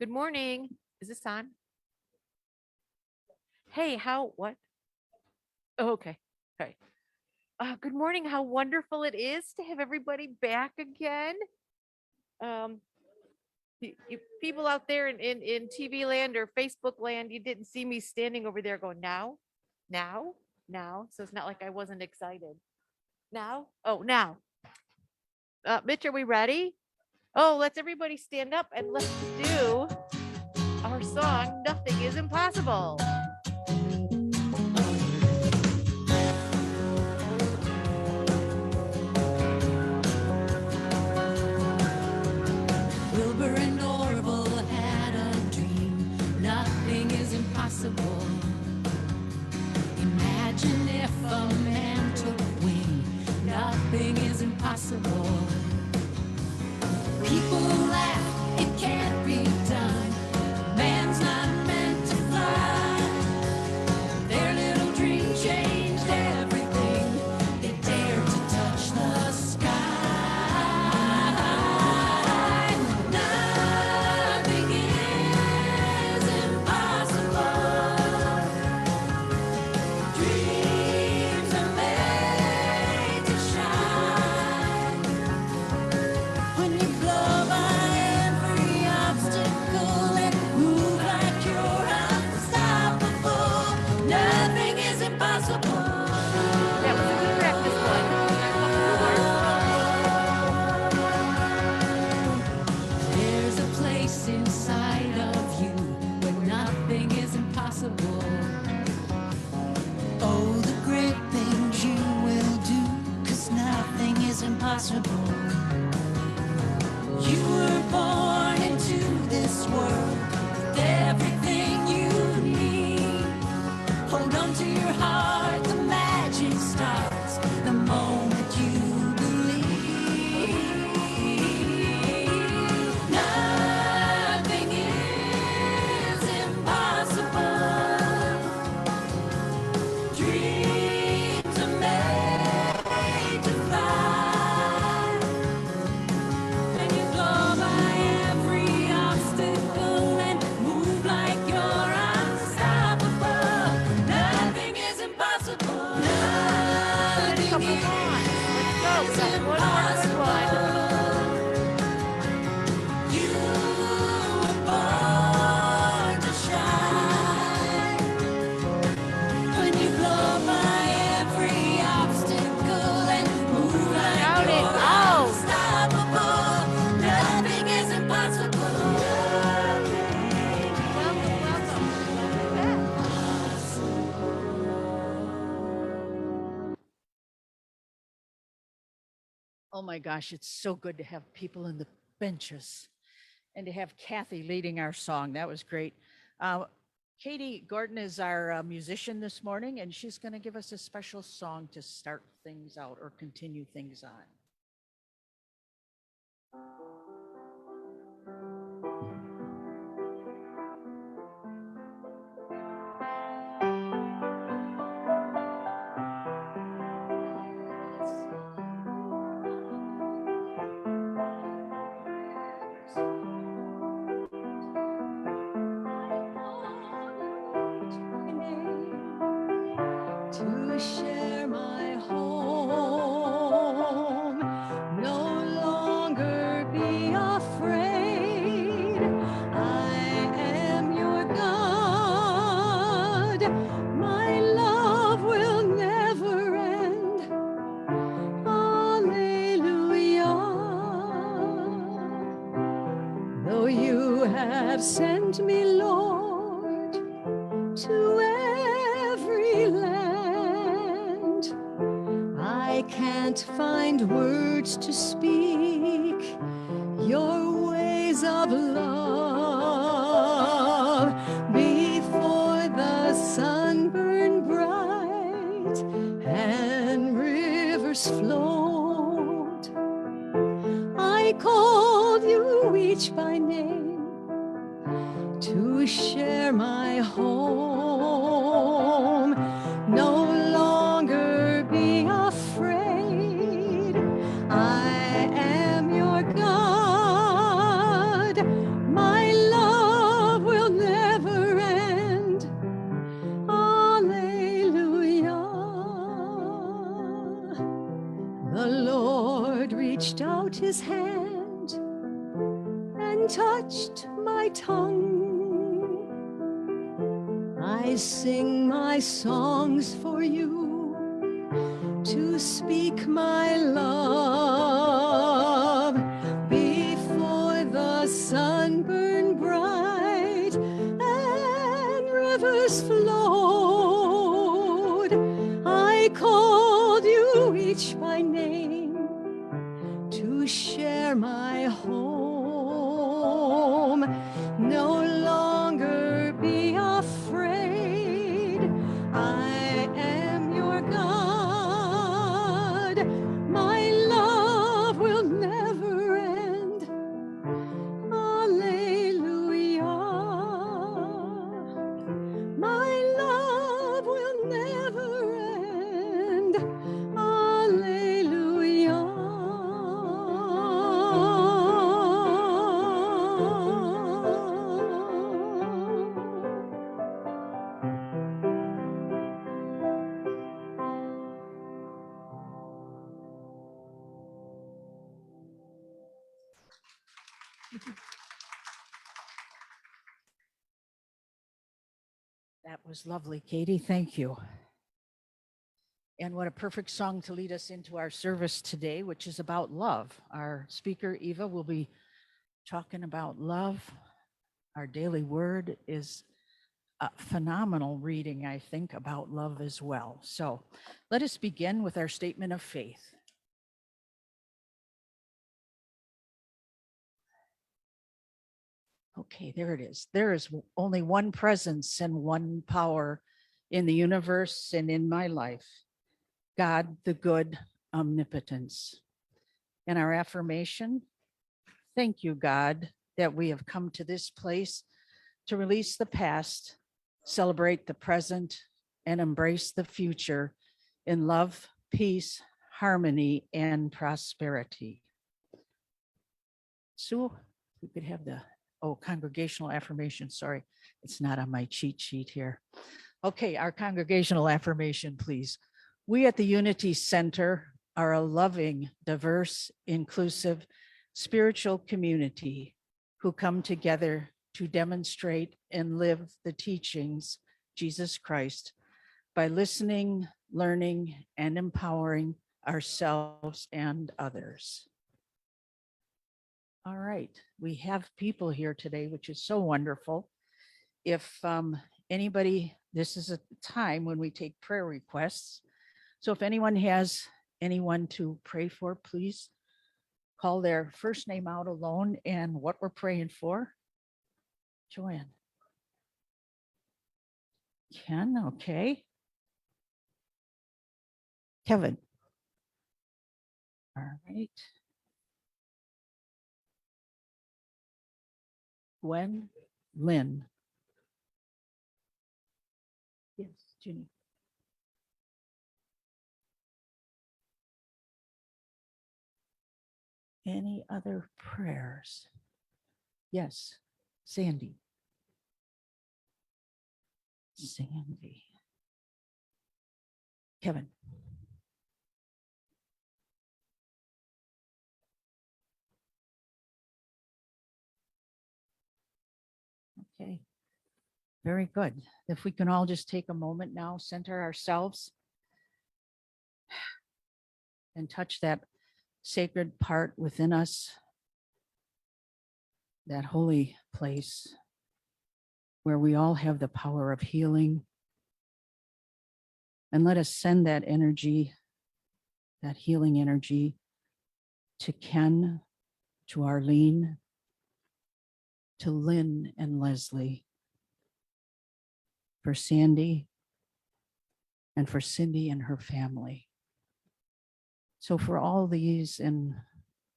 Good morning. Is this on? Hey, what? Oh, okay. Okay. Good morning. How wonderful it is to have everybody back again. Um, you people out there in TV land or Facebook land, you didn't see me standing over there going, now, now. So it's not like I wasn't excited. Now? Oh, now. Mitch, are we ready? Oh, let's everybody stand up and let's do our song, Nothing is Impossible. Wilbur and Orville had a dream. Nothing is impossible. Imagine if a man took wing. Nothing is impossible. People laugh, it can't be done. Man's not meant to fly. Their little dream changed everything. They dared to touch the sky. Nothing is impossible. Dreams are made to shine. When you blow by every obstacle and move like you're unstoppable, nothing is impossible. That was a good practice one. There's a place inside of you where nothing is impossible. Oh, the great things you will do, 'cause nothing is impossible. You were born into this world with everything you need. Hold on to your heart, the magic starts the moment you believe. Nothing is impossible. Dreams are made to fly. When you blow by every obstacle and move like you're unstoppable, nothing is impossible. Nothing Come on. is Let's go. We got one more good one. You were born to shine. When you blow by every obstacle and move like Shout it you're out. unstoppable, nothing is impossible. Welcome, welcome. Oh my gosh, it's so good to have people in the benches and to have Kathy leading our song. That was great. Katie Gorton is our musician this morning, and she's going to give us a special song to start things out or continue things on. To share my home, no longer be afraid. I am your God. My love will never end. Alleluia. Though you have sent me, Lord, to every land, I can't find words to speak your ways of love. Before the sun burned bright and rivers flowed, I called you each by name to share my home. No longer be afraid. I am your God. My love Lord reached out his hand and touched my tongue. I sing my songs for you to speak my love before the sun burned bright and rivers flowed. I called you each by name to share my home. No longer be afraid. I am your God. My love will never end. Alleluia. My love will never end. Alleluia. That was lovely, Katie. Thank you. And what a perfect song to lead us into our service today, which is about love. Our speaker, Eva, will be talking about love. Our daily word is a phenomenal reading, I think, about love as well. So let us begin with our statement of faith. Okay, there it is. There is only one presence and one power in the universe and in my life. God, the good omnipotence. And our affirmation, thank you, God, that we have come to this place to release the past, celebrate the present, and embrace the future in love, peace, harmony, and prosperity. Sue, we could have the, congregational affirmation. Sorry, it's not on my cheat sheet here. Okay, our congregational affirmation, please. We at the Unity Center are a loving, diverse, inclusive, spiritual community who come together to demonstrate and live the teachings Jesus Christ by listening, learning, and empowering ourselves and others. All right, we have people here today, which is so wonderful. If anybody, this is a time when we take prayer requests. So if anyone has anyone to pray for, please call their first name out alone and what we're praying for. Joanne. Ken, okay. Kevin. All right. Gwen, Lynn. Yes, Ginny. Any other prayers? Yes, Sandy. Sandy. Kevin. Okay. Very good. If we can all just take a moment now, center ourselves and touch that sacred part within us, that holy place where we all have the power of healing. And let us send that energy, that healing energy, to Ken, to Arlene, to Lynn and Leslie, for Sandy, and for Cindy and her family. So for all these and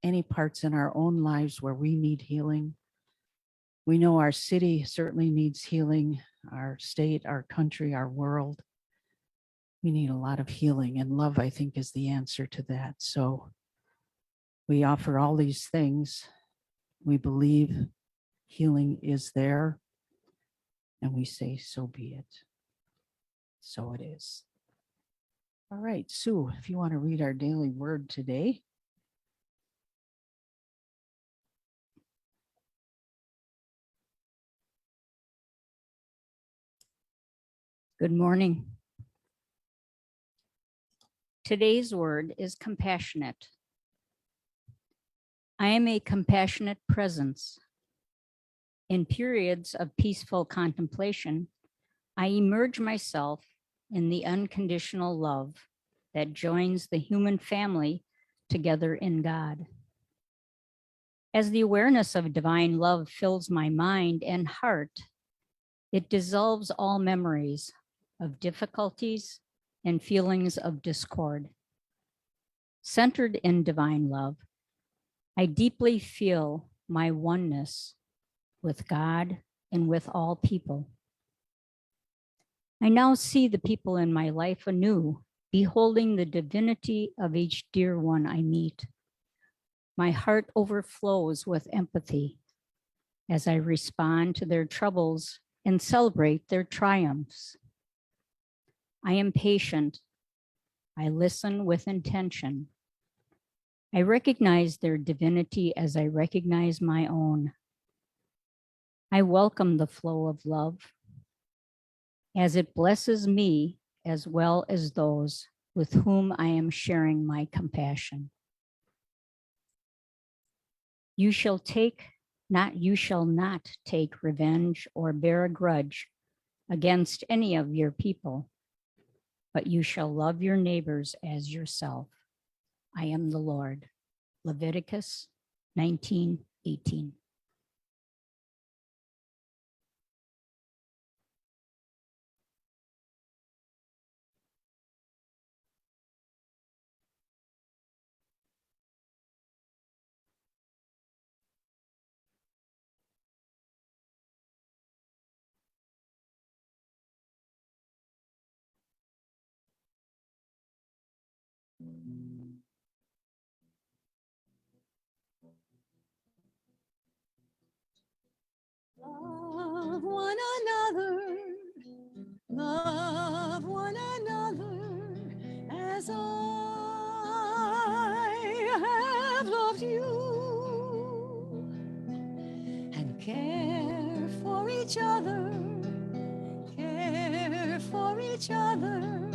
any parts in our own lives where we need healing, we know our city certainly needs healing, our state, our country, our world. We need a lot of healing, and love, I think, is the answer to that. So we offer all these things. We believe healing is there, and we say, so be it. So it is. All right, Sue, if you want to read our daily word today. Good morning. Today's word is compassionate. I am a compassionate presence. In periods of peaceful contemplation, I immerse myself in the unconditional love that joins the human family together in God. As the awareness of divine love fills my mind and heart, it dissolves all memories of difficulties and feelings of discord. Centered in divine love, I deeply feel my oneness with God and with all people. I now see the people in my life anew, beholding the divinity of each dear one I meet. My heart overflows with empathy as I respond to their troubles and celebrate their triumphs. I am patient. I listen with intention. I recognize their divinity as I recognize my own. I welcome the flow of love as it blesses me as well as those with whom I am sharing my compassion. You shall not take revenge or bear a grudge against any of your people, but you shall love your neighbors as yourself. I am the Lord. Leviticus 19:18. Love one another, love one another as I have loved you, and care for each other, care for each other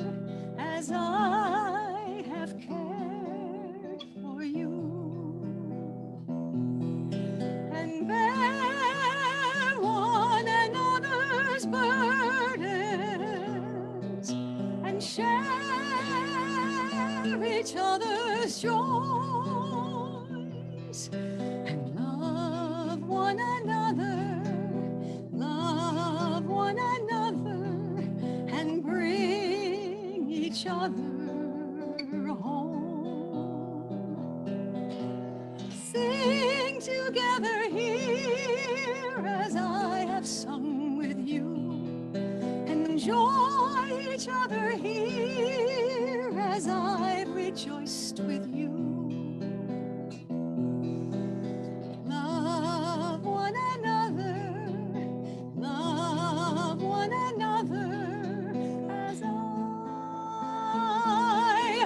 as I have cared for you. And bear one another's burdens and share each other's joys and love one another and bring each other home. Sing together here as I have sung with you, and enjoy each other here as I've rejoiced with you. Love one another as I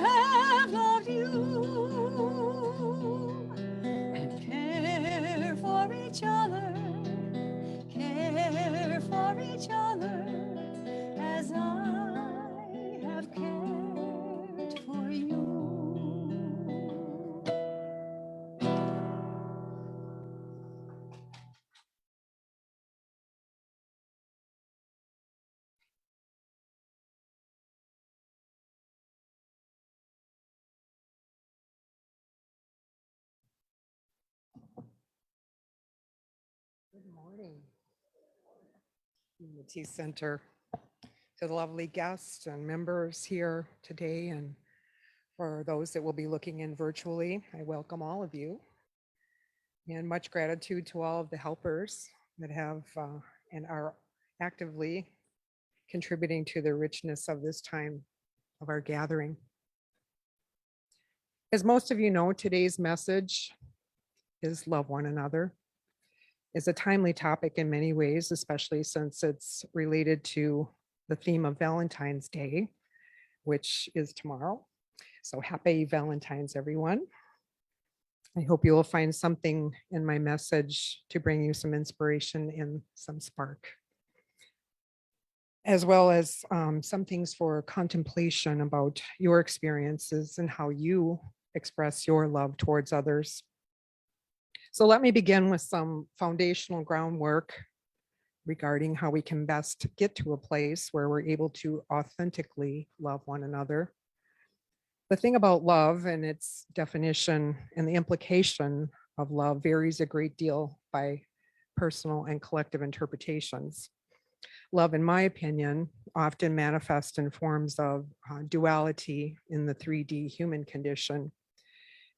have loved you. And care for each other as I have cared for you. Good morning. Community Center, to the lovely guests and members here today, and for those that will be looking in virtually, I welcome all of you. And much gratitude to all of the helpers that have and are actively contributing to the richness of this time of our gathering. As most of you know, today's message is love one another. It's a timely topic in many ways, especially since it's related to the theme of Valentine's Day, which is tomorrow. So happy Valentine's, everyone. I hope you will find something in my message to bring you some inspiration and some spark. as well as some things for contemplation about your experiences and how you express your love towards others. So let me begin with some foundational groundwork regarding how we can best get to a place where we're able to authentically love one another. The thing about love and its definition and the implication of love varies a great deal by personal and collective interpretations. Love, in my opinion, often manifests in forms of duality in the 3D human condition.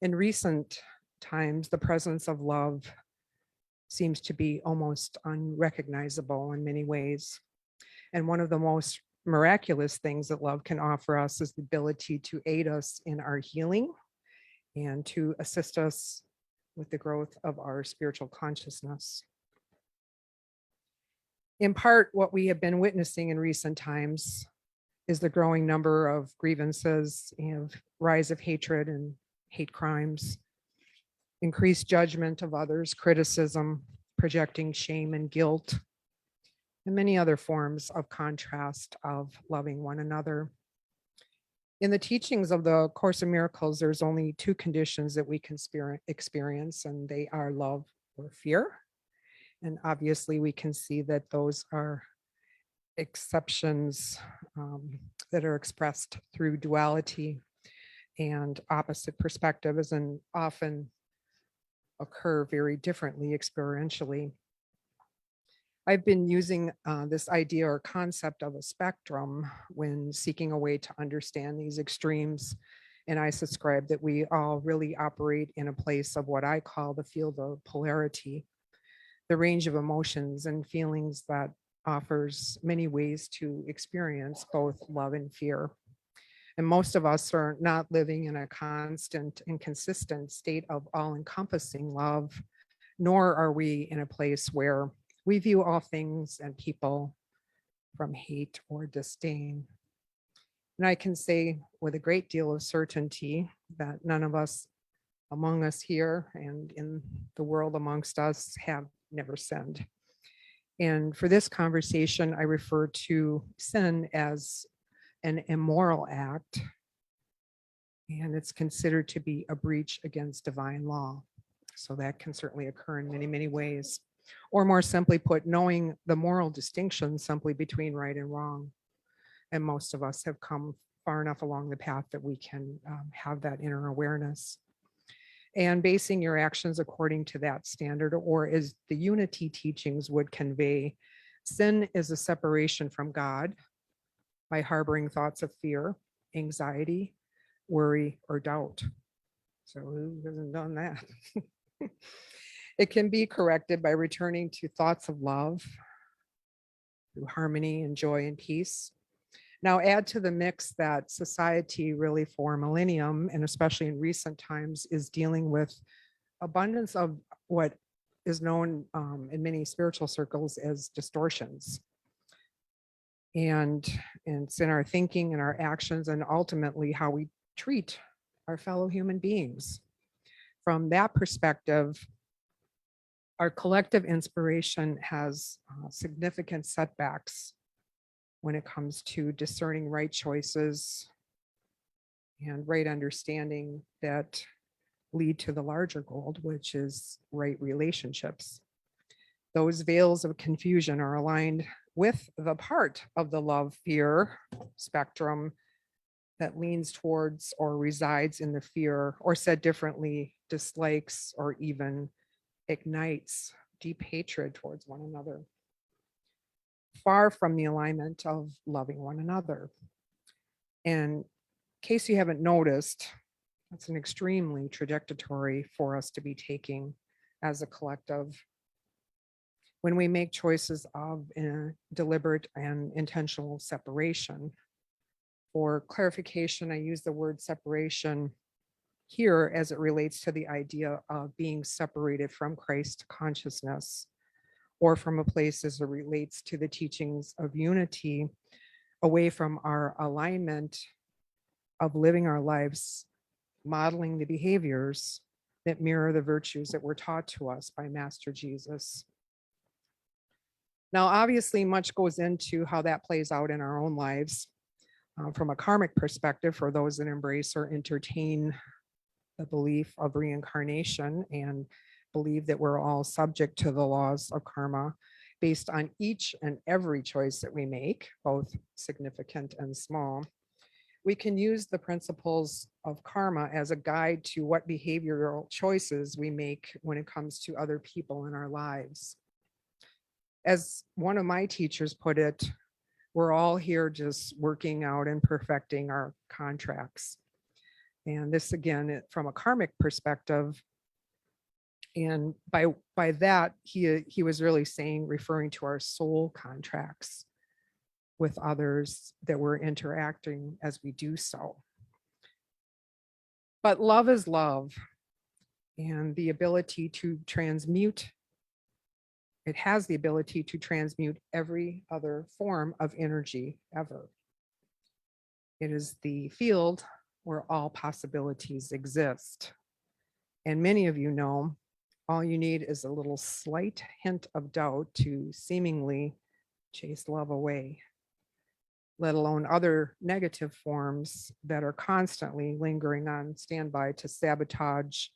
In recent times, the presence of love seems to be almost unrecognizable in many ways. And one of the most miraculous things that love can offer us is the ability to aid us in our healing and to assist us with the growth of our spiritual consciousness. In part, what we have been witnessing in recent times is the growing number of grievances and rise of hatred and hate crimes, increased judgment of others, criticism, projecting shame and guilt, and many other forms of contrast of loving one another. In the teachings of the Course in Miracles, there's only two conditions that we can experience, and they are love or fear. And obviously we can see that those are exceptions that are expressed through duality and opposite perspectives and often occur very differently experientially. I've been using this idea or concept of a spectrum when seeking a way to understand these extremes. And I subscribe that we all really operate in a place of what I call the field of polarity, the range of emotions and feelings that offers many ways to experience both love and fear. And most of us are not living in a constant and consistent state of all-encompassing love, nor are we in a place where we view all things and people from hate or disdain. And I can say with a great deal of certainty that none of us among us here and in the world amongst us have never sinned. And for this conversation, I refer to sin as an immoral act, and it's considered to be a breach against divine law. So that can certainly occur in many, many ways. Or more simply put, knowing the moral distinction simply between right and wrong. And most of us have come far enough along the path that we can have that inner awareness. And basing your actions according to that standard, or as the unity teachings would convey, sin is a separation from God by harboring thoughts of fear, anxiety, worry, or doubt. So who hasn't done that? It can be corrected by returning to thoughts of love, through harmony and joy and peace. Now add to the mix that society really for a millennium, and especially in recent times, is dealing with abundance of what is known in many spiritual circles as distortions. And it's in our thinking and our actions and ultimately how we treat our fellow human beings. From that perspective, our collective inspiration has significant setbacks when it comes to discerning right choices and right understanding that lead to the larger goal, which is right relationships. Those veils of confusion are aligned with the part of the love-fear spectrum that leans towards or resides in the fear, or said differently, dislikes or even ignites deep hatred towards one another, far from the alignment of loving one another. And in case you haven't noticed, that's an extremely trajectory for us to be taking as a collective. When we make choices of deliberate and intentional separation. For clarification, I use the word separation here as it relates to the idea of being separated from Christ consciousness, or from a place as it relates to the teachings of unity, away from our alignment of living our lives, modeling the behaviors that mirror the virtues that were taught to us by Master Jesus. Now, obviously, much goes into how that plays out in our own lives. From a karmic perspective, for those that embrace or entertain the belief of reincarnation and believe that we're all subject to the laws of karma based on each and every choice that we make, both significant and small, we can use the principles of karma as a guide to what behavioral choices we make when it comes to other people in our lives. As one of my teachers put it, we're all here just working out and perfecting our contracts. And this, again, from a karmic perspective, and by that, he was really saying, referring to our soul contracts with others that we're interacting as we do so. But love is love, and the ability to transmute, it has the ability to transmute every other form of energy ever. It is the field where all possibilities exist. And many of you know, all you need is a little slight hint of doubt to seemingly chase love away, let alone other negative forms that are constantly lingering on standby to sabotage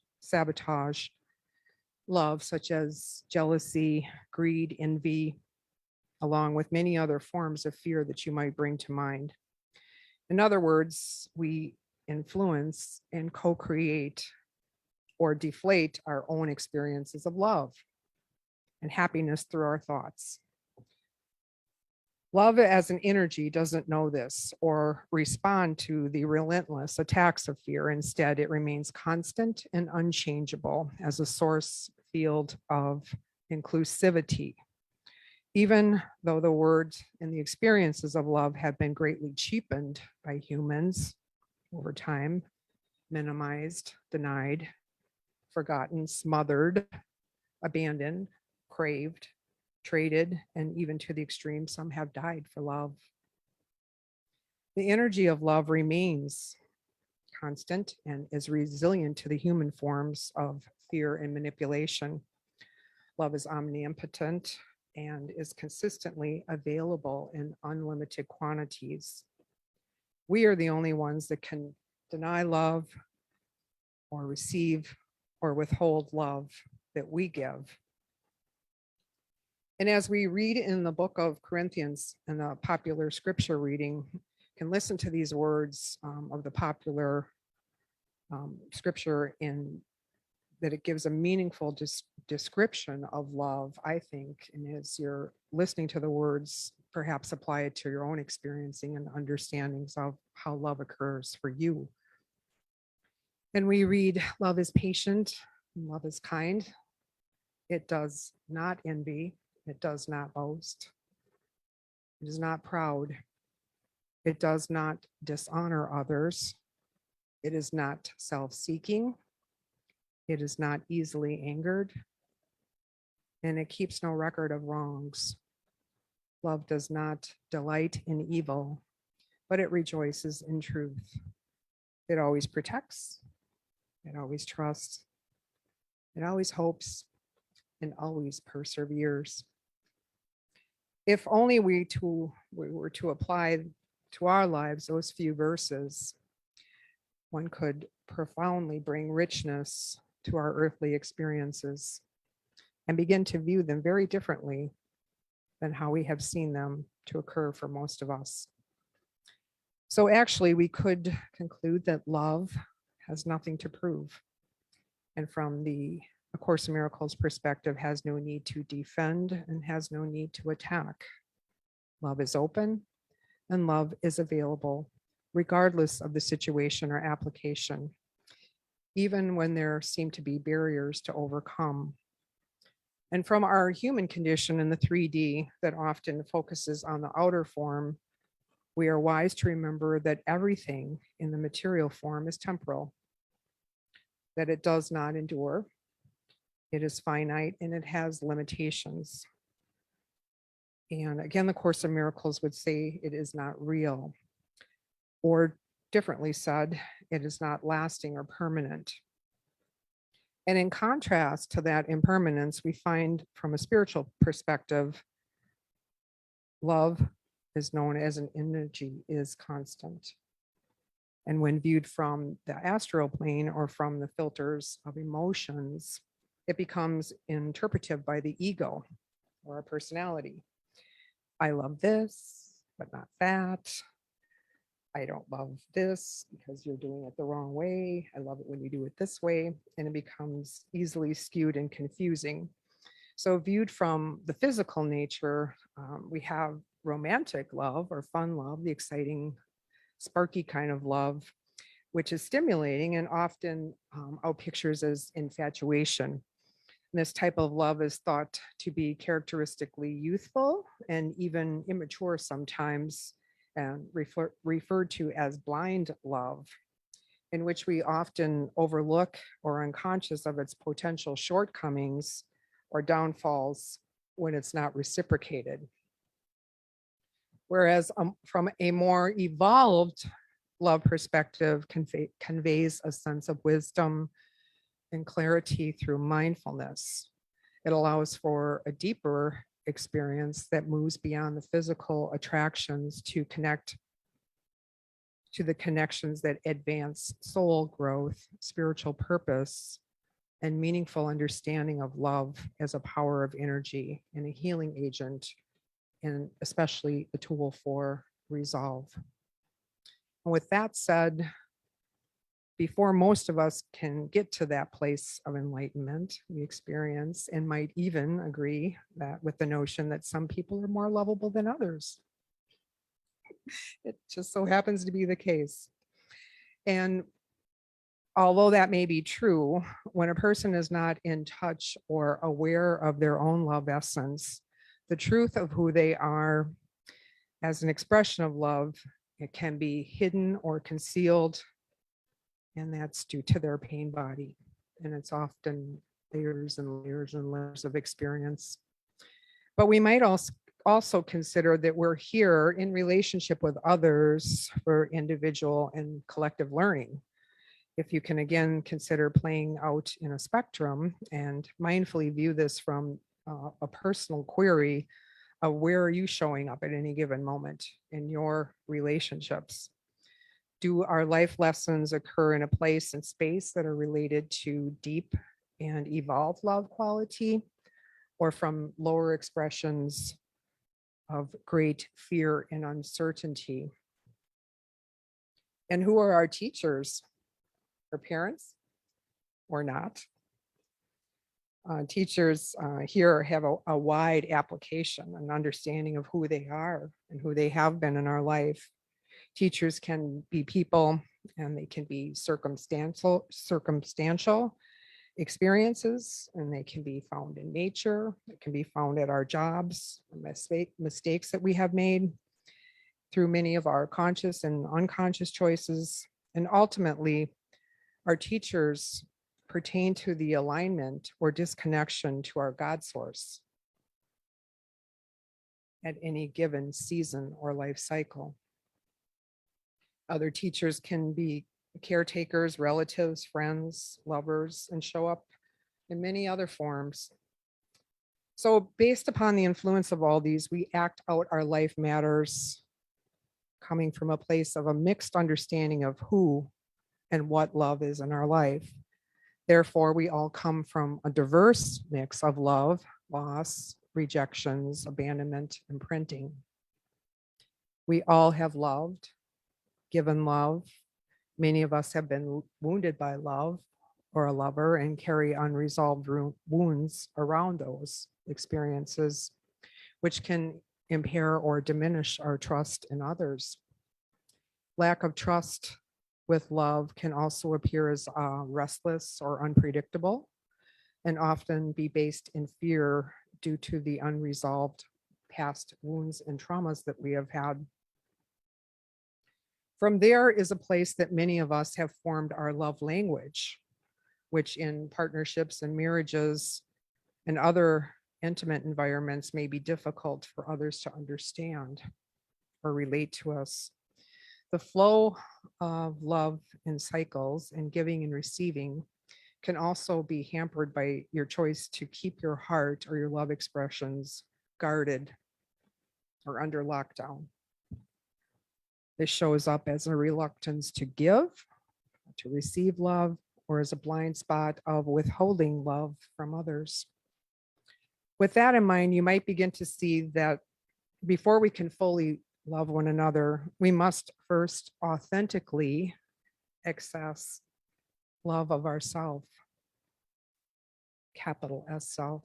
love, such as jealousy, greed, envy, along with many other forms of fear that you might bring to mind. In other words, we influence and co-create or deflate our own experiences of love and happiness through our thoughts. Love as an energy doesn't know this or respond to the relentless attacks of fear. Instead, it remains constant and unchangeable as a source field of inclusivity. Even though the words and the experiences of love have been greatly cheapened by humans over time, minimized, denied, forgotten, smothered, abandoned, craved, traded, and even to the extreme, some have died for love. The energy of love remains constant and is resilient to the human forms of fear and manipulation. Love is omnipotent and is consistently available in unlimited quantities. We are the only ones that can deny love or receive or withhold love that we give. And as we read in the book of Corinthians in the popular scripture reading, can listen to these words of the popular scripture in that it gives a meaningful description of love, I think. And as you're listening to the words, perhaps apply it to your own experiencing and understandings of how love occurs for you. And we read, love is patient, and love is kind. It does not envy. It does not boast. It is not proud. It does not dishonor others. It is not self-seeking. It is not easily angered. And it keeps no record of wrongs. Love does not delight in evil, but it rejoices in truth. It always protects. It always trusts. It always hopes and always perseveres. If only we were to apply to our lives those few verses, one could profoundly bring richness to our earthly experiences and begin to view them very differently than how we have seen them to occur for most of us. So actually, we could conclude that love has nothing to prove. And from the A Course in Miracles perspective, has no need to defend and has no need to attack. Love is open and love is available regardless of the situation or application, even when there seem to be barriers to overcome. And from our human condition in the 3D that often focuses on the outer form, we are wise to remember that everything in the material form is temporal, that it does not endure, it is finite, and it has limitations. And again, the Course in Miracles would say it is not real, or differently said, it is not lasting or permanent. And in contrast to that impermanence, we find from a spiritual perspective, love is known as an energy, is constant. And when viewed from the astral plane or from the filters of emotions, it becomes interpretive by the ego or a personality. I love this, but not that. I don't love this because you're doing it the wrong way. I love it when you do it this way. And it becomes easily skewed and confusing. So, viewed from the physical nature, we have romantic love or fun love, the exciting, sparky kind of love, which is stimulating and often out pictures as infatuation. And this type of love is thought to be characteristically youthful and even immature sometimes, and referred to as blind love, in which we often overlook or unconscious of its potential shortcomings or downfalls when it's not reciprocated. Whereas from a more evolved love perspective conveys a sense of wisdom and clarity through mindfulness. It allows for a deeper experience that moves beyond the physical attractions to connect to the connections that advance soul growth, spiritual purpose, and meaningful understanding of love as a power of energy and a healing agent, and especially a tool for resolve. And with that said, before most of us can get to that place of enlightenment, we experience and might even agree that with the notion that some people are more lovable than others. It just so happens to be the case. And although that may be true, when a person is not in touch or aware of their own love essence, the truth of who they are as an expression of love, it can be hidden or concealed, and that's due to their pain body. And it's often layers and layers and layers of experience. But we might also consider that we're here in relationship with others for individual and collective learning. If you can again consider playing out in a spectrum and mindfully view this from a personal query of where are you showing up at any given moment in your relationships? Do our life lessons occur in a place and space that are related to deep and evolved love quality, or from lower expressions of great fear and uncertainty? And who are our teachers? Our parents or not? Teachers here have a wide application, an understanding of who they are and who they have been in our life. Teachers can be people, and they can be circumstantial experiences, and they can be found in nature. It can be found at our jobs, mistakes that we have made through many of our conscious and unconscious choices. And ultimately, our teachers pertain to the alignment or disconnection to our God source at any given season or life cycle. Other teachers can be caretakers, relatives, friends, lovers, and show up in many other forms. So based upon the influence of all these, we act out our life matters, coming from a place of a mixed understanding of who and what love is in our life. Therefore, we all come from a diverse mix of love, loss, rejections, abandonment, imprinting. We all have loved, given love. Many of us have been wounded by love or a lover and carry unresolved wounds around those experiences, which can impair or diminish our trust in others. Lack of trust with love can also appear as restless or unpredictable, and often be based in fear due to the unresolved past wounds and traumas that we have had. From there is a place that many of us have formed our love language, which in partnerships and marriages and other intimate environments may be difficult for others to understand or relate to us. The flow of love in cycles and giving and receiving can also be hampered by your choice to keep your heart or your love expressions guarded or under lockdown. This shows up as a reluctance to give, to receive love, or as a blind spot of withholding love from others. With that in mind, you might begin to see that before we can fully love one another, we must first authentically access love of ourself, capital S self.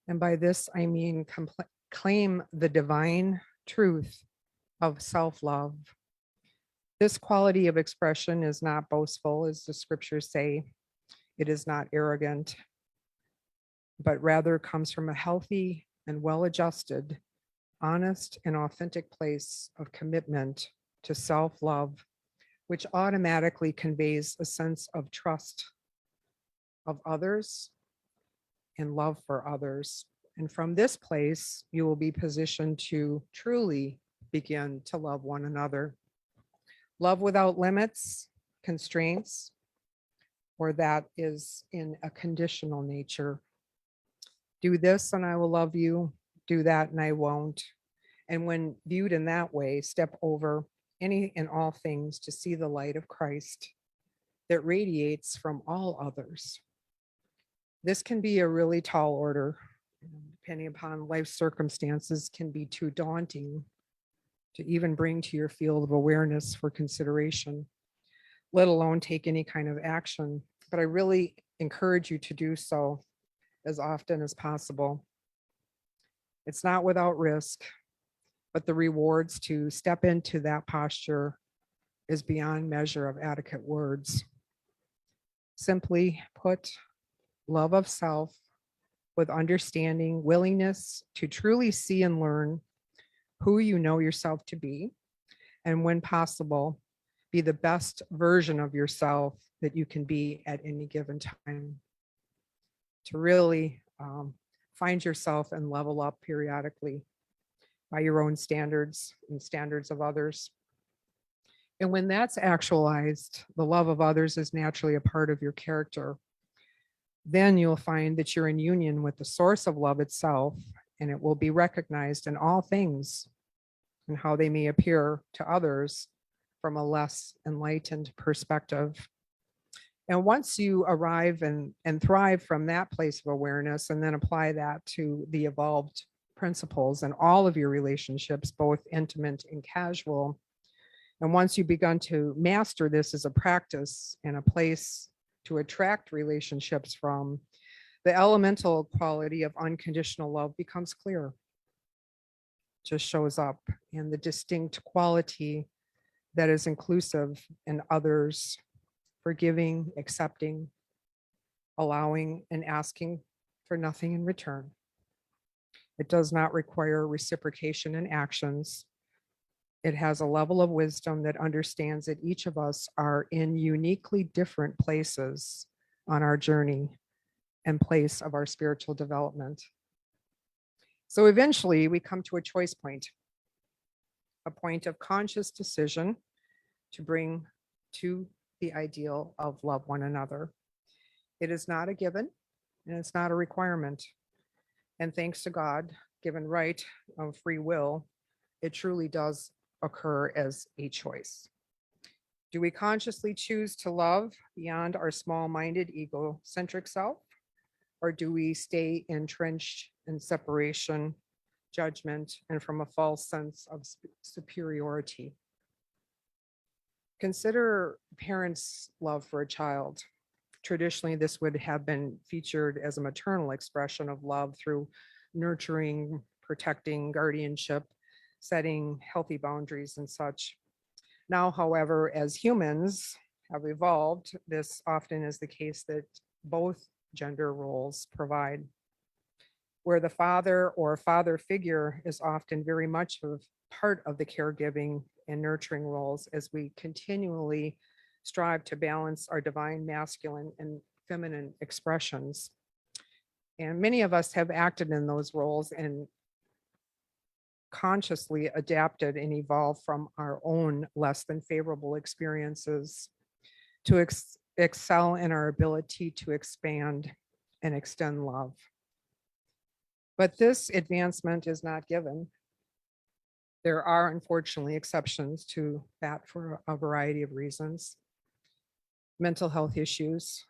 And by this, I mean claim the divine truth of self-love. This quality of expression is not boastful, as the scriptures say. It is not arrogant, but rather comes from a healthy and well-adjusted, honest and authentic place of commitment to self-love, which automatically conveys a sense of trust of others and love for others. And from this place, you will be positioned to truly begin to love one another. Love without limits, constraints, or that is in a conditional nature. Do this and I will love you. Do that and I won't. And when viewed in that way, step over any and all things to see the light of Christ that radiates from all others. This can be a really tall order, depending upon life circumstances, can be too daunting to even bring to your field of awareness for consideration, let alone take any kind of action. But I really encourage you to do so as often as possible. It's not without risk, but the rewards to step into that posture is beyond measure of adequate words. Simply put, love of self with understanding, willingness to truly see and learn who you know yourself to be, and when possible, be the best version of yourself that you can be at any given time. To really find yourself and level up periodically by your own standards and standards of others. And when that's actualized, the love of others is naturally a part of your character. Then you'll find that you're in union with the source of love itself, and it will be recognized in all things and how they may appear to others from a less enlightened perspective. And once you arrive and thrive from that place of awareness, and then apply that to the evolved principles in all of your relationships, both intimate and casual, and once you've begun to master this as a practice and a place to attract relationships from, the elemental quality of unconditional love becomes clear. Just shows up in the distinct quality that is inclusive in others, forgiving, accepting, allowing, and asking for nothing in return. It does not require reciprocation in actions. It has a level of wisdom that understands that each of us are in uniquely different places on our journey and place of our spiritual development. So eventually we come to a choice point, a point of conscious decision to bring to the ideal of love one another. It is not a given and it's not a requirement. And thanks to God, given right of free will, it truly does occur as a choice. Do we consciously choose to love beyond our small-minded egocentric self? Or do we stay entrenched in separation, judgment, and from a false sense of superiority? Consider parents' love for a child. Traditionally, this would have been featured as a maternal expression of love through nurturing, protecting, guardianship, setting healthy boundaries and such. Now, however, as humans have evolved, this often is the case that both gender roles provide, where the father or father figure is often very much of part of the caregiving and nurturing roles as we continually strive to balance our divine masculine and feminine expressions. And many of us have acted in those roles and consciously adapted and evolved from our own less than favorable experiences to excel in our ability to expand and extend love. But this advancement is not given. There are unfortunately exceptions to that for a variety of reasons. Mental health issues,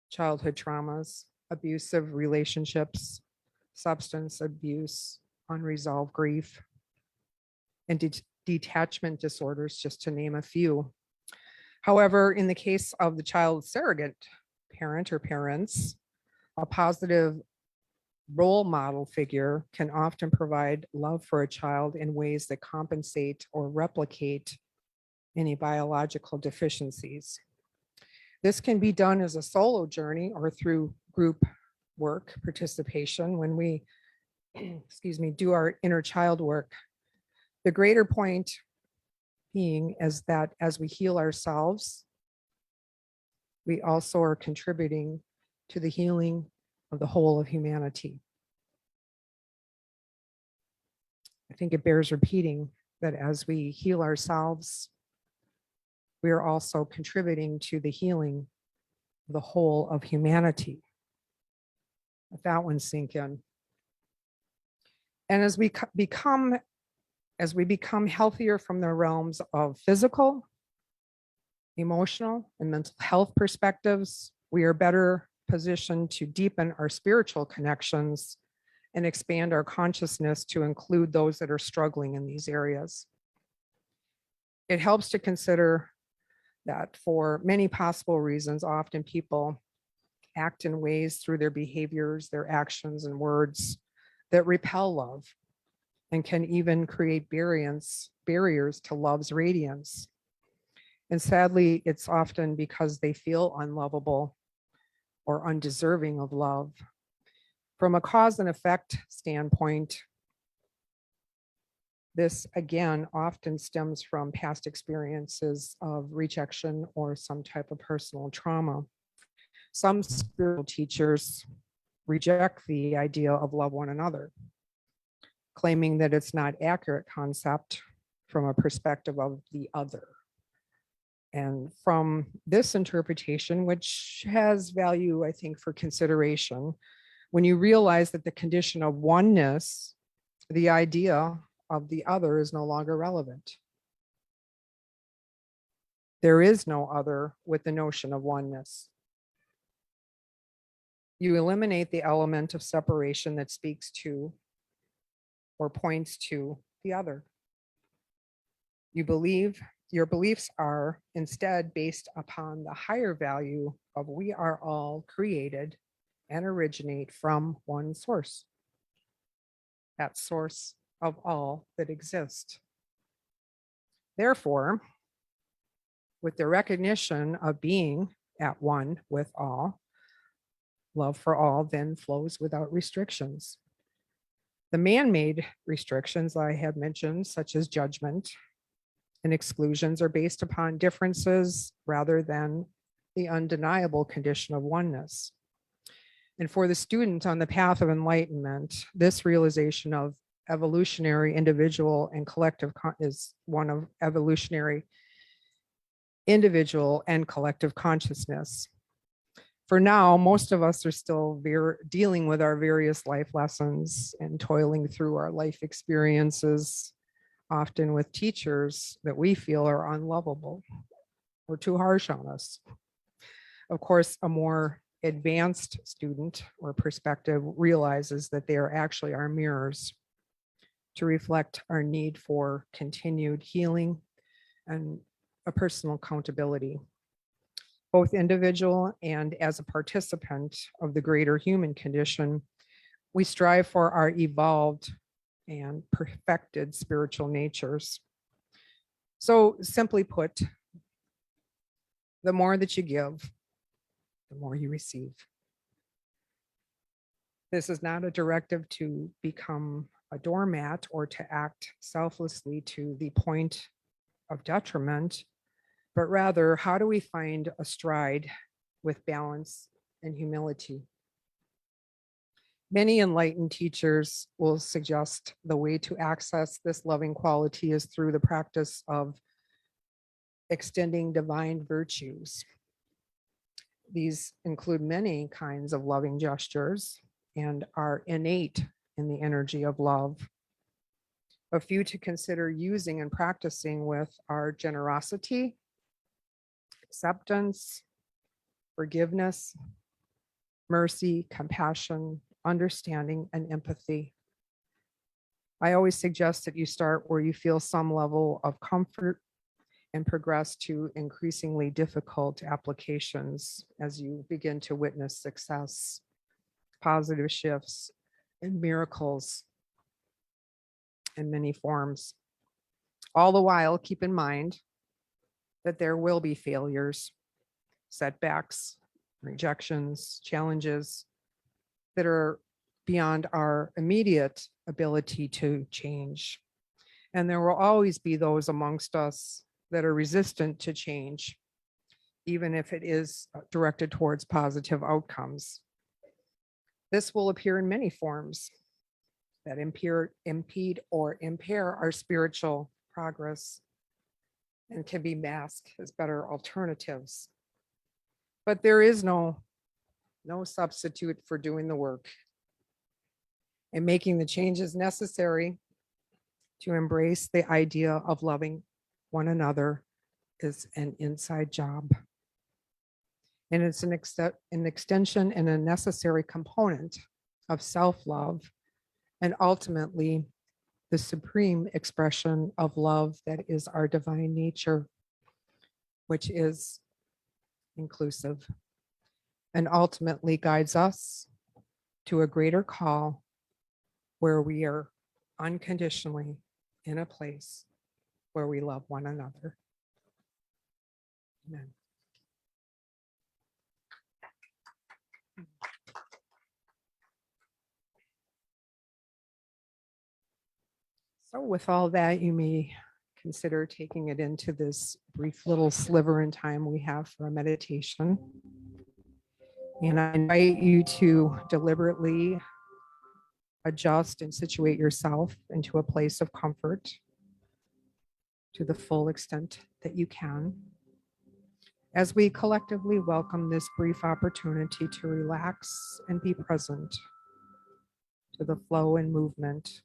childhood traumas, abusive relationships, substance abuse, unresolved grief, and detachment disorders, just to name a few. However, in the case of the child's surrogate parent or parents, a positive role model figure can often provide love for a child in ways that compensate or replicate any biological deficiencies. This can be done as a solo journey or through group work participation when we, excuse me, do our inner child work. The greater point being is that as we heal ourselves, we also are contributing to the healing of the whole of humanity. I think it bears repeating that as we heal ourselves, we are also contributing to the healing of the whole of humanity. Let that one sink in. And as we become healthier from the realms of physical, emotional, and mental health perspectives, we are better positioned to deepen our spiritual connections and expand our consciousness to include those that are struggling in these areas. It helps to consider that for many possible reasons, often people act in ways through their behaviors, their actions, and words that repel love and can even create barriers to love's radiance. And sadly, it's often because they feel unlovable or undeserving of love. From a cause and effect standpoint, this again often stems from past experiences of rejection or some type of personal trauma. Some spiritual teachers reject the idea of love one another, claiming that it's not accurate concept from a perspective of the other. And from this interpretation, which has value, I think, for consideration, when you realize that the condition of oneness, the idea of the other is no longer relevant. There is no other with the notion of oneness. You eliminate the element of separation that speaks to or points to the other. Your beliefs are instead based upon the higher value of we are all created and originate from one source. That source of all that exist. Therefore, with the recognition of being at one with all, love for all then flows without restrictions. The man-made restrictions I had mentioned, such as judgment and exclusions, are based upon differences rather than the undeniable condition of oneness. And for the student on the path of enlightenment, this realization of evolutionary, individual, and collective is one of evolutionary, individual, and collective consciousness. For now, most of us are still dealing with our various life lessons and toiling through our life experiences, often with teachers that we feel are unlovable or too harsh on us. Of course, a more advanced student or perspective realizes that they are actually our mirrors to reflect our need for continued healing and a personal accountability, both individual and as a participant of the greater human condition. We strive for our evolved and perfected spiritual natures. So simply put, the more that you give, the more you receive. This is not a directive to become a doormat or to act selflessly to the point of detriment, but rather, how do we find a stride with balance and humility? Many enlightened teachers will suggest the way to access this loving quality is through the practice of extending divine virtues. These include many kinds of loving gestures and are innate in the energy of love. A few to consider using and practicing with are generosity, acceptance, forgiveness, mercy, compassion, understanding, and empathy. I always suggest that you start where you feel some level of comfort and progress to increasingly difficult applications as you begin to witness success, positive shifts, and miracles in many forms. All the while, keep in mind that there will be failures, setbacks, rejections, challenges that are beyond our immediate ability to change. And there will always be those amongst us that are resistant to change, even if it is directed towards positive outcomes. This will appear in many forms that impede or impair our spiritual progress and can be masked as better alternatives. But there is no substitute for doing the work and making the changes necessary to embrace the idea of loving one another is an inside job. And it's an extension and a necessary component of self-love, and ultimately the supreme expression of love that is our divine nature, which is inclusive and ultimately guides us to a greater call where we are unconditionally in a place where we love one another. Amen. So with all that, you may consider taking it into this brief little sliver in time we have for a meditation. And I invite you to deliberately adjust and situate yourself into a place of comfort to the full extent that you can, as we collectively welcome this brief opportunity to relax and be present to the flow and movement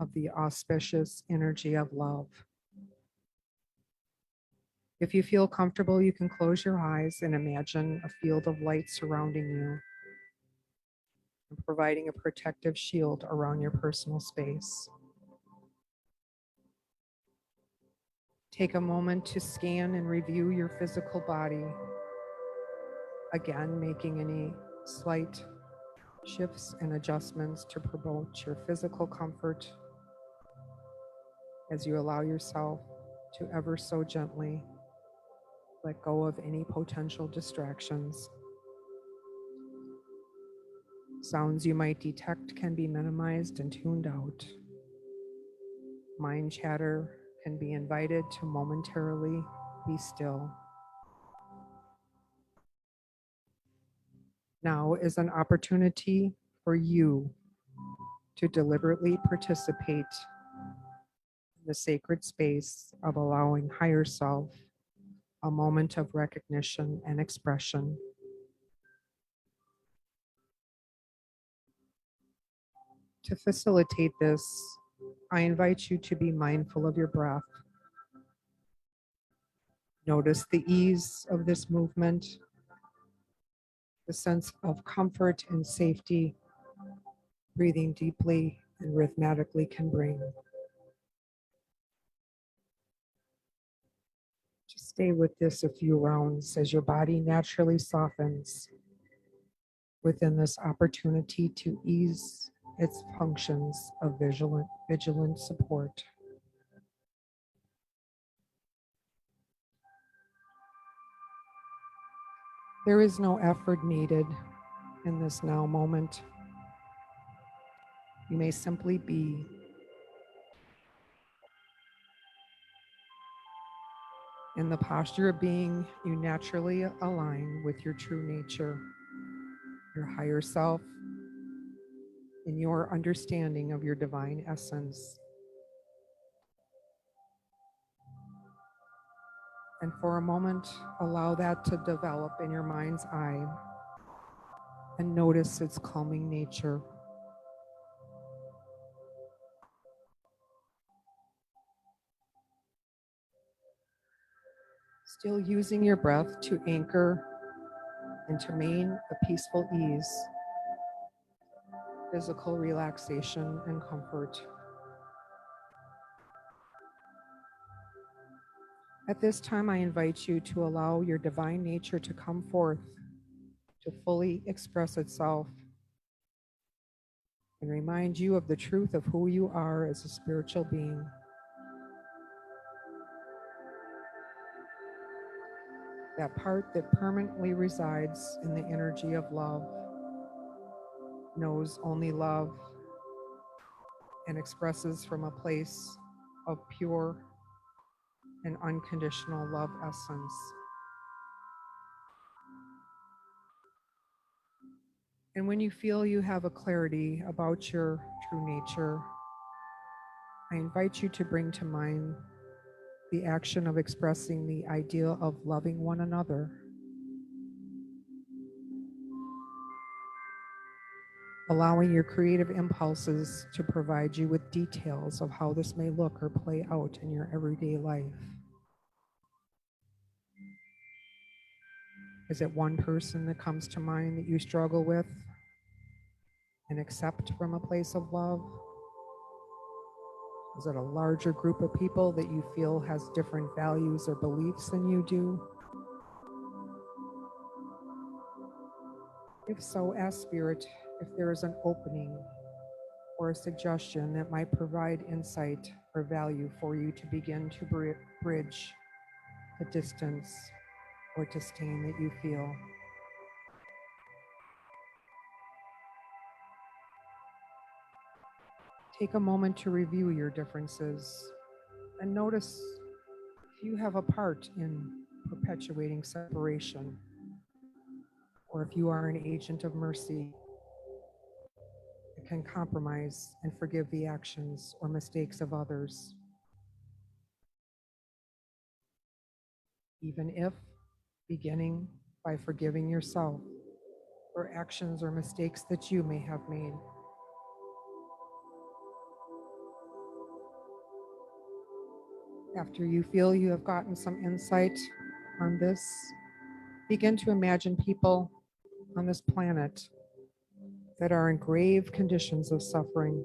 of the auspicious energy of love. If you feel comfortable, you can close your eyes and imagine a field of light surrounding you and providing a protective shield around your personal space. Take a moment to scan and review your physical body. Again, making any slight shifts and adjustments to promote your physical comfort as you allow yourself to ever so gently let go of any potential distractions. Sounds you might detect can be minimized and tuned out. Mind chatter can be invited to momentarily be still. Now is an opportunity for you to deliberately participate in the sacred space of allowing higher self a moment of recognition and expression. To facilitate this, I invite you to be mindful of your breath. Notice the ease of this movement, the sense of comfort and safety breathing deeply and rhythmically can bring. Just stay with this a few rounds as your body naturally softens within this opportunity to ease its functions of vigilant support. There is no effort needed in this now moment. You may simply be. In the posture of being, you naturally align with your true nature, your higher self, and your understanding of your divine essence. And for a moment, allow that to develop in your mind's eye and notice its calming nature. Still using your breath to anchor and to maintain a peaceful ease, physical relaxation and comfort. At this time, I invite you to allow your divine nature to come forth, to fully express itself, and remind you of the truth of who you are as a spiritual being. That part that permanently resides in the energy of love, knows only love, and expresses from a place of pure and unconditional love essence. And when you feel you have a clarity about your true nature, I invite you to bring to mind the action of expressing the idea of loving one another. Allowing your creative impulses to provide you with details of how this may look or play out in your everyday life. Is it one person that comes to mind that you struggle with and accept from a place of love? Is it a larger group of people that you feel has different values or beliefs than you do? If so, ask Spirit if there is an opening or a suggestion that might provide insight or value for you to begin to bridge the distance or disdain that you feel. Take a moment to review your differences and notice if you have a part in perpetuating separation, or if you are an agent of mercy that can compromise and forgive the actions or mistakes of others, even if beginning by forgiving yourself for actions or mistakes that you may have made. After you feel you have gotten some insight on this, begin to imagine people on this planet that are in grave conditions of suffering.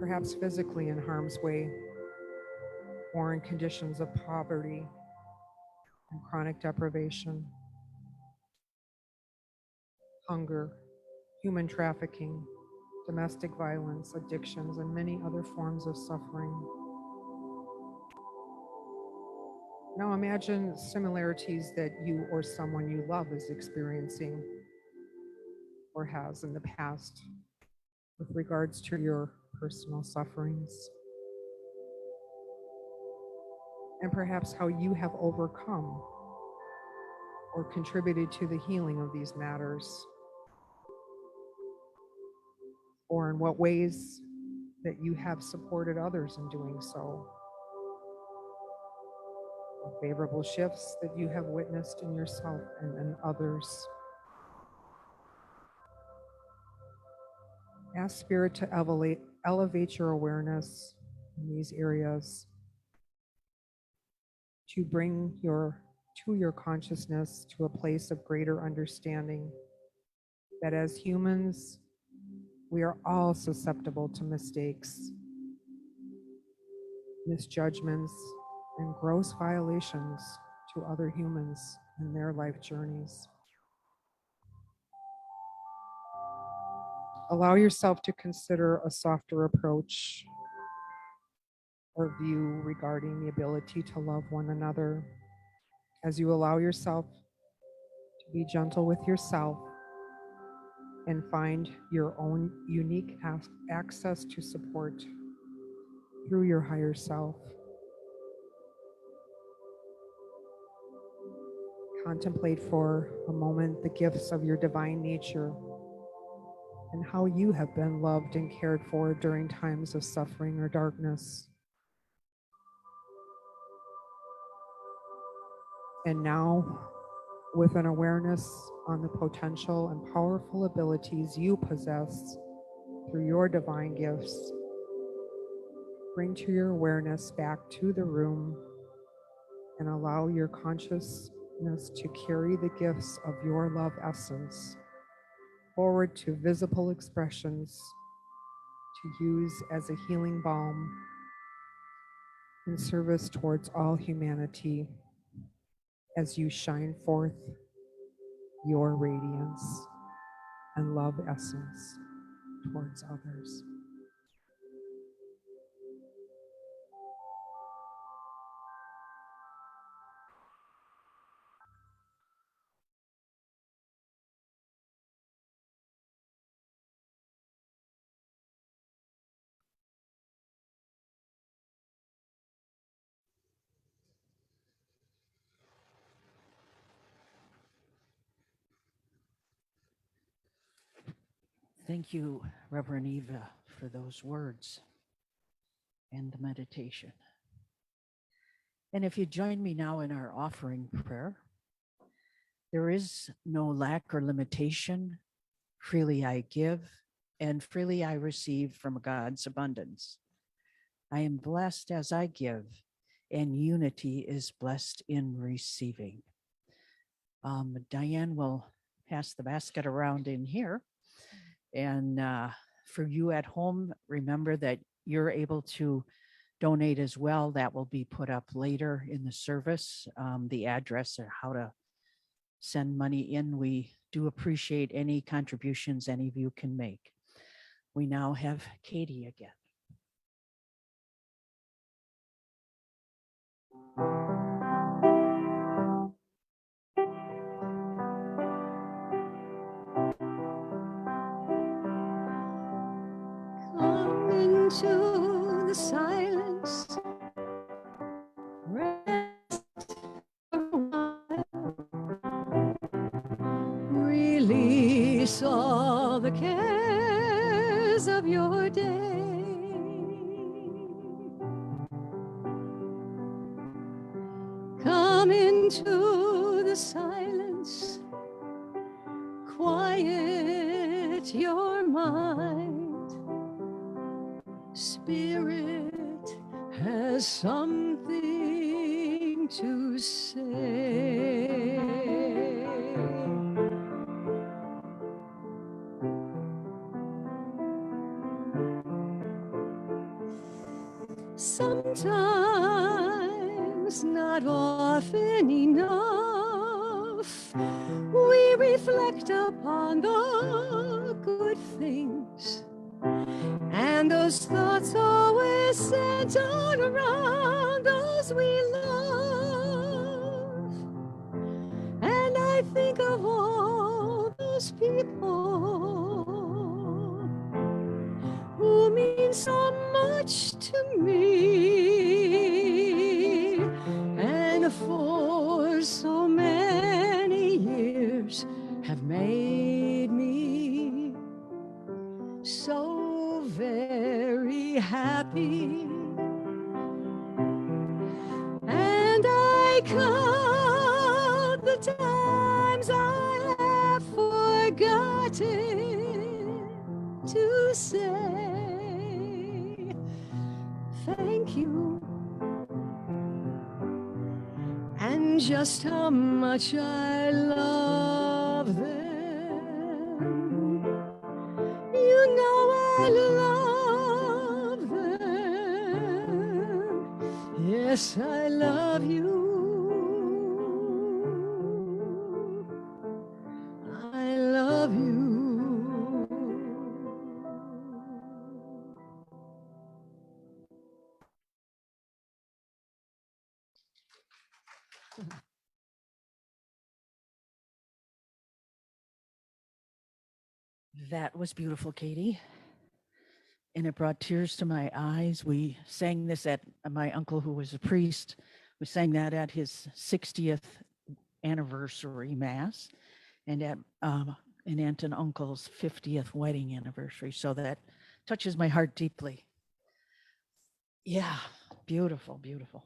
Perhaps physically in harm's way, or in conditions of poverty and chronic deprivation, hunger, human trafficking, domestic violence, addictions, and many other forms of suffering. Now imagine similarities that you or someone you love is experiencing or has in the past with regards to your personal sufferings, and perhaps how you have overcome or contributed to the healing of these matters, or in what ways that you have supported others in doing so, favorable shifts that you have witnessed in yourself and in others. Ask Spirit to elevate your awareness in these areas, to bring your consciousness to a place of greater understanding that as humans, we are all susceptible to mistakes, misjudgments, and gross violations to other humans in their life journeys. Allow yourself to consider a softer approach or view regarding the ability to love one another as you allow yourself to be gentle with yourself and find your own unique access to support through your higher self. Contemplate for a moment the gifts of your divine nature and how you have been loved and cared for during times of suffering or darkness. And now, with an awareness on the potential and powerful abilities you possess through your divine gifts, Bring to your awareness back to the room and allow your consciousness to carry the gifts of your love essence forward to visible expressions to use as a healing balm in service towards all humanity as you shine forth your radiance and love essence towards others. Thank you, Reverend Eva, for those words and the meditation. And if you join me now in our offering prayer, there is no lack or limitation. Freely I give, and freely I receive from God's abundance. I am blessed as I give, and unity is blessed in receiving. Diane will pass the basket around in here. And for you at home, remember that you're able to donate as well. That will be put up later in the service, the address or how to send money in. We do appreciate any contributions any of you can make. We now have Katie again. Come into the silence, rest for a while, release all the cares of your day. Come into the silence, quiet your mind. Spirit has something to say. Sometimes, not often enough, we reflect upon the good things, and those thoughts always center around those we love. And I think of all those people who mean so much to me, and for so many years have made me so very happy. And I count the times I have forgotten to say thank you, and just how much I love them. You know I love them. Yes, I love you. I love you. That was beautiful, Katie. And it brought tears to my eyes. We sang this at my uncle, who was a priest. We sang that at his 60th anniversary mass, and at an aunt and uncle's 50th wedding anniversary. So that touches my heart deeply. Yeah, beautiful, beautiful.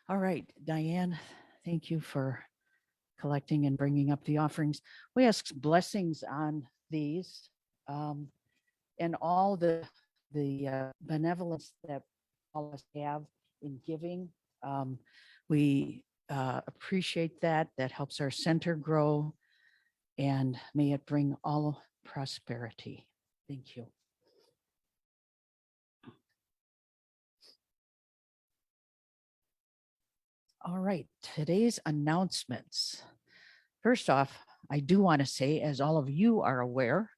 All right, Diane, thank you for collecting and bringing up the offerings. We ask blessings on these and all the benevolence that all of us have in giving. We appreciate that. That helps our center grow, and may it bring all prosperity. Thank you. All right, today's announcements. First off, I do want to say, as all of you are aware,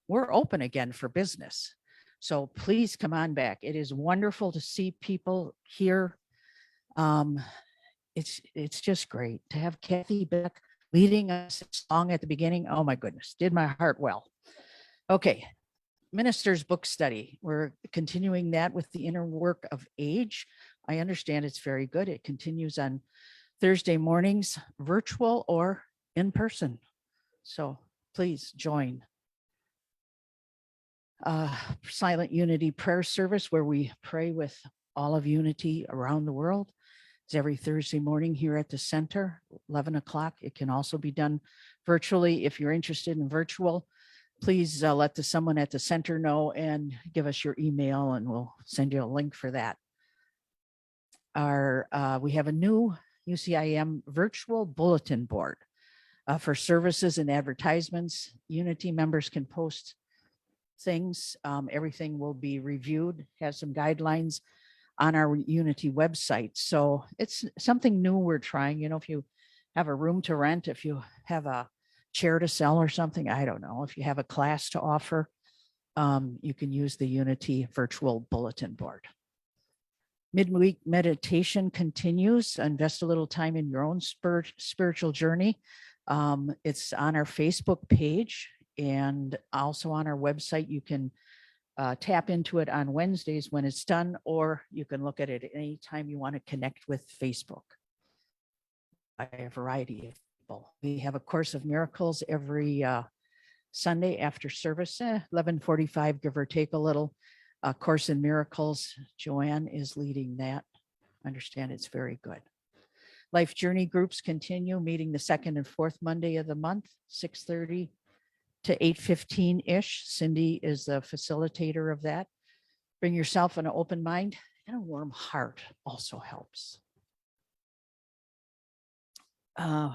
we're open again for business. So please come on back. It is wonderful to see people here. It's just great to have Kathy back leading us a song at the beginning. Oh my goodness, did my heart well. Okay, Minister's Book Study. We're continuing that with the Inner Work of Age. I understand it's very good. It continues on Thursday mornings, virtual or in person. So please join. Silent Unity Prayer Service, where we pray with all of unity around the world. It's every Thursday morning here at the center, 11 o'clock. It can also be done virtually. If you're interested in virtual, please let someone at the center know and give us your email and we'll send you a link for that. We have a new UCIM virtual bulletin board for services and advertisements. Unity members can post things. Everything will be reviewed, has some guidelines on our Unity website. So it's something new we're trying. You know, if you have a room to rent, if you have a chair to sell or something, I don't know, if you have a class to offer, you can use the Unity virtual bulletin board. Midweek meditation continues. Invest a little time in your own spiritual journey. It's on our Facebook page and also on our website. You can tap into it on Wednesdays when it's done, or you can look at it any time you want to connect with Facebook. By a variety of people. We have a Course of Miracles every Sunday after service, 11:45, give or take a little. Course in Miracles, Joanne is leading that. I understand it's very good. Life Journey groups continue, meeting the second and fourth Monday of the month, 6:30 to 8:15-ish. Cindy is the facilitator of that. Bring yourself an open mind and a warm heart also helps.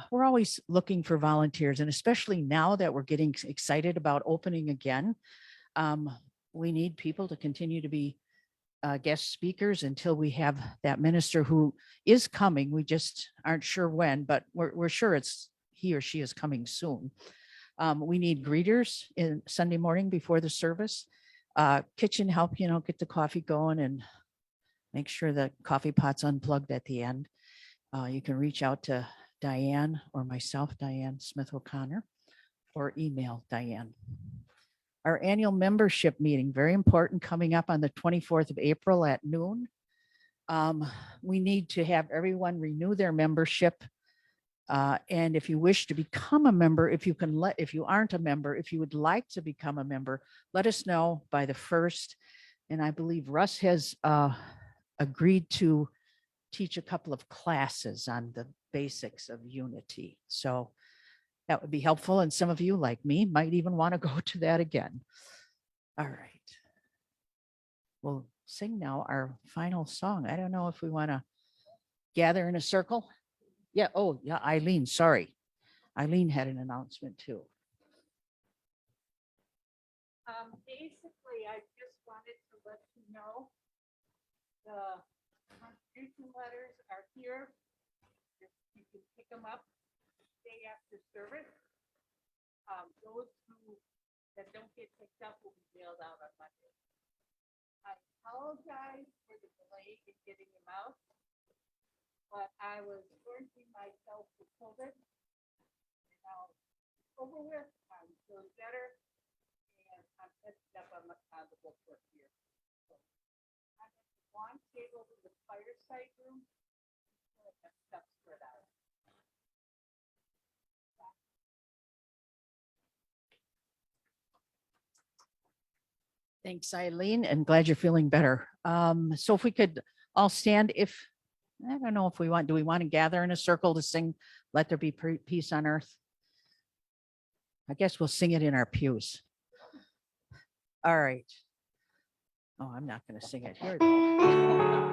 We're always looking for volunteers, and especially now that we're getting excited about opening again, we need people to continue to be guest speakers until we have that minister who is coming. We just aren't sure when, but we're sure it's he or she is coming soon. We need greeters in Sunday morning before the service. Kitchen help, get the coffee going and make sure the coffee pot's unplugged at the end. You can reach out to Diane or myself, Diane Smith O'Connor, or email Diane. Our annual membership meeting, very important, coming up on the 24th of April at noon. We need to have everyone renew their membership. And if you wish to become a member, if you aren't a member, if you would like to become a member, let us know by the 1st. And I believe Russ has agreed to teach a couple of classes on the basics of unity. So that would be helpful. And some of you, like me, might even want to go to that again. All right. We'll sing now our final song. I don't know if we want to gather in a circle. Yeah. Oh, yeah. Eileen, sorry. Eileen had an announcement too. Basically, I just wanted to let you know the contribution letters are here. You can pick them up day after service. Those that don't get picked up will be mailed out on Monday. I apologize for the delay in getting them out, but I was quarantining myself with COVID. And now it's over with. I'm feeling better, and I'm catching up on the book work here. So I'm at the lawn table in the fireside room. I have stuff spread out. Thanks, Eileen, and glad you're feeling better. So if we could all stand, I don't know if do we want to gather in a circle to sing Let There Be Peace on Earth? I guess we'll sing it in our pews. All right. Oh, I'm not going to sing it here though.